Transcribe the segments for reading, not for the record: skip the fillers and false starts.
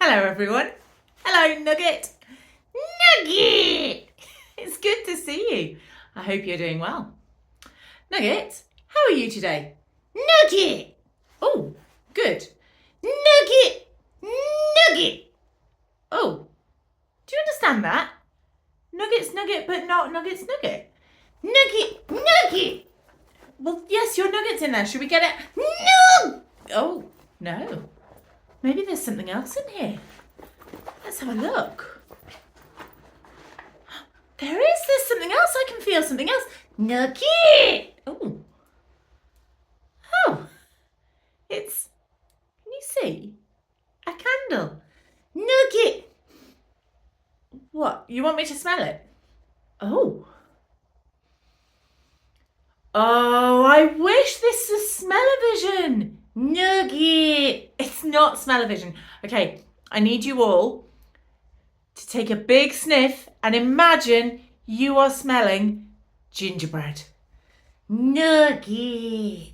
Hello everyone. Hello Nugget. Nugget! It's good to see you. I hope you're doing well. Nugget, how are you today? Nugget! Oh, good. Nugget! Nugget! Oh, do you understand that? Nugget's Nugget, but not Nugget's Nugget. Nugget! Nugget! Well, yes, your Nugget's in there. Should we get it? No! Oh, no. Maybe there's something else in here. Let's have a look. There's something else. I can feel something else. Nugget! Oh. Oh. It's, can you see? A candle. Nugget! What? You want me to smell it? Oh. Oh, I wish this was smell-o-vision. Nugget! It's not smell-o-vision. Okay, I need you all to take a big sniff and imagine you are smelling gingerbread. Nugget!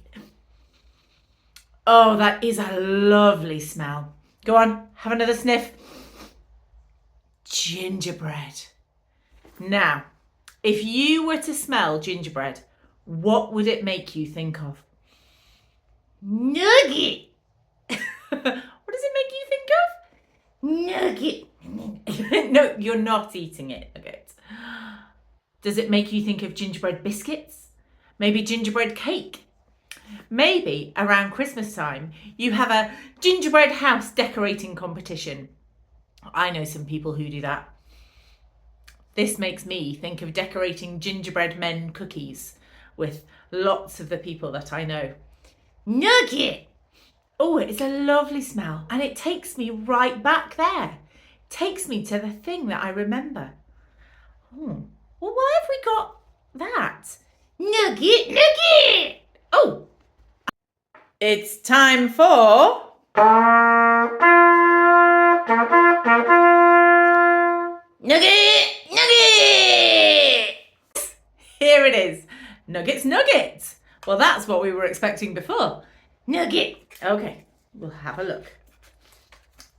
Oh, that is a lovely smell. Go on, have another sniff. Gingerbread. Now, if you were to smell gingerbread, what would it make you think of? Nugget! What does it make you think of? Nugget! No, you're not eating it, Nugget. Does it make you think of gingerbread biscuits? Maybe gingerbread cake? Maybe around Christmas time you have a gingerbread house decorating competition. I know some people who do that. This makes me think of decorating gingerbread men cookies with lots of the people that I know. Nugget! Oh, it's a lovely smell and it takes me right back there. It takes me to the thing that I remember. Well, why have we got that? Nugget, Nugget! Oh, it's time for... Nugget, Nugget! Here it is. Nuggets, Nuggets. Well, that's what we were expecting before. Nugget. Okay, we'll have a look.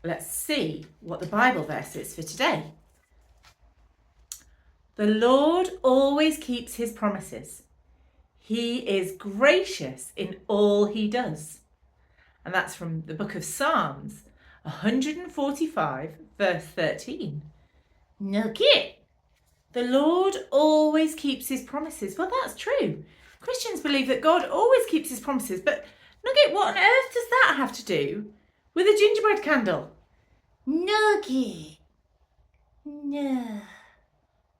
Let's see what the Bible verse is for today. The Lord always keeps his promises. He is gracious in all he does. And that's from the book of Psalms 145, verse 13. Nugget. The Lord always keeps his promises. Well, that's true. Christians believe that God always keeps his promises, but Nugget, what on earth does that have to do with a gingerbread candle? Nugget. No.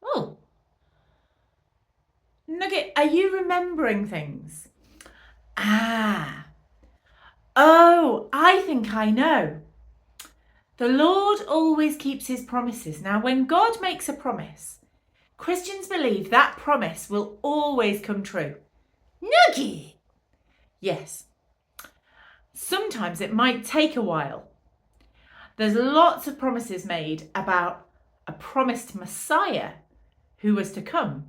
Oh. Nugget, are you remembering things? Oh, I think I know. The Lord always keeps his promises. Now, when God makes a promise, Christians believe that promise will always come true. Nugget! Yes. Sometimes it might take a while. There's lots of promises made about a promised Messiah who was to come.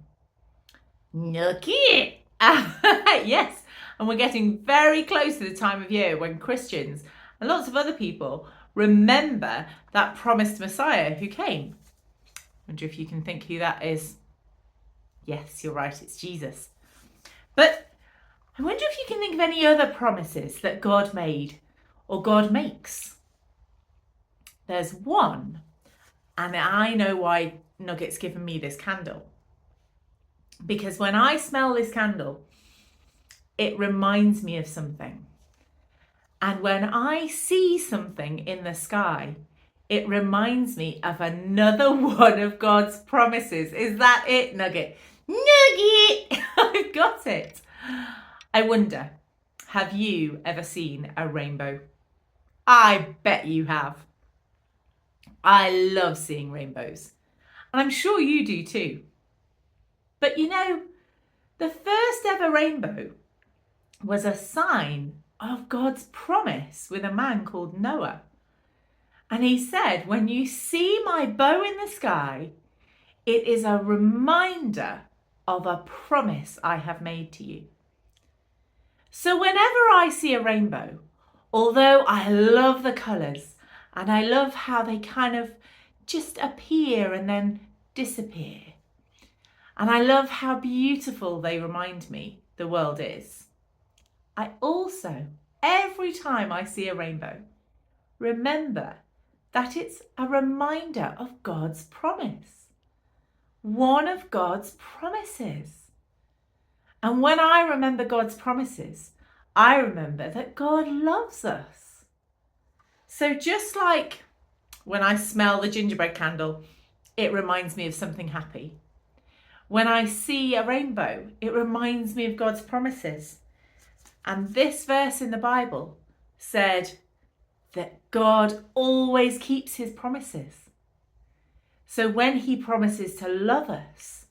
Nugget! Yes, and we're getting very close to the time of year when Christians and lots of other people remember that promised Messiah who came. I wonder if you can think who that is. Yes, you're right, it's Jesus. But I wonder if you can think of any other promises that God made or God makes. There's one, and I know why Nugget's given me this candle. Because when I smell this candle, it reminds me of something. And when I see something in the sky, it reminds me of another one of God's promises. Is that it, Nugget? Nugget! I've got it. I wonder, have you ever seen a rainbow? I bet you have. I love seeing rainbows. And I'm sure you do too. But you know, the first ever rainbow was a sign of God's promise with a man called Noah. And he said, when you see my bow in the sky, it is a reminder of a promise I have made to you. So whenever I see a rainbow, although I love the colours And I love how they kind of just appear and then disappear. And I love how beautiful they remind me the world is. I also, every time I see a rainbow, remember that it's a reminder of God's promise. One of God's promises. And when I remember God's promises, I remember that God loves us. So just like when I smell the gingerbread candle, it reminds me of something happy. When I see a rainbow, it reminds me of God's promises. And this verse in the Bible said that God always keeps his promises. So when he promises to love us,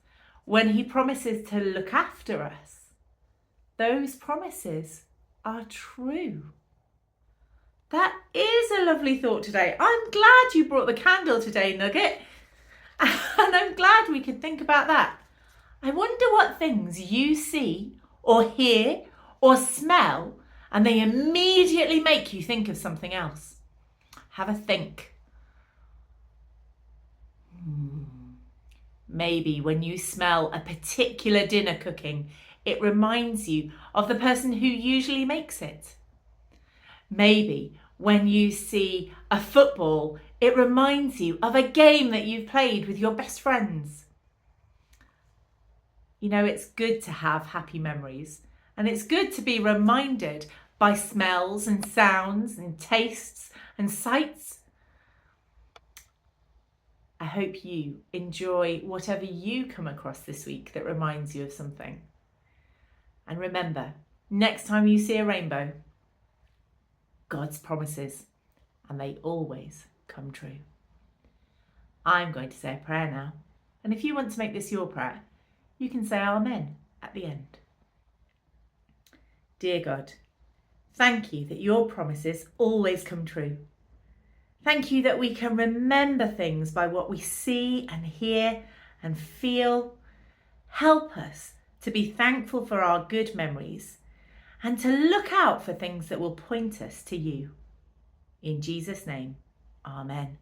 when he promises to look after us, those promises are true. That is a lovely thought today. I'm glad you brought the candle today, Nugget. And I'm glad we could think about that. I wonder what things you see or hear or smell and they immediately make you think of something else. Have a think. Maybe when you smell a particular dinner cooking, it reminds you of the person who usually makes it. Maybe when you see a football, it reminds you of a game that you've played with your best friends. You know, it's good to have happy memories, and it's good to be reminded by smells and sounds and tastes and sights. I hope you enjoy whatever you come across this week that reminds you of something. And remember, next time you see a rainbow, God's promises, and they always come true. I'm going to say a prayer now, and if you want to make this your prayer, you can say Amen at the end. Dear God, thank you that your promises always come true. Thank you that we can remember things by what we see and hear and feel. Help us to be thankful for our good memories and to look out for things that will point us to you. In Jesus' name, Amen.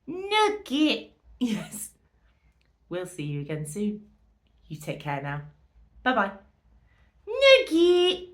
Nugget! Yes. We'll see you again soon. You take care now. Bye-bye. Nugget!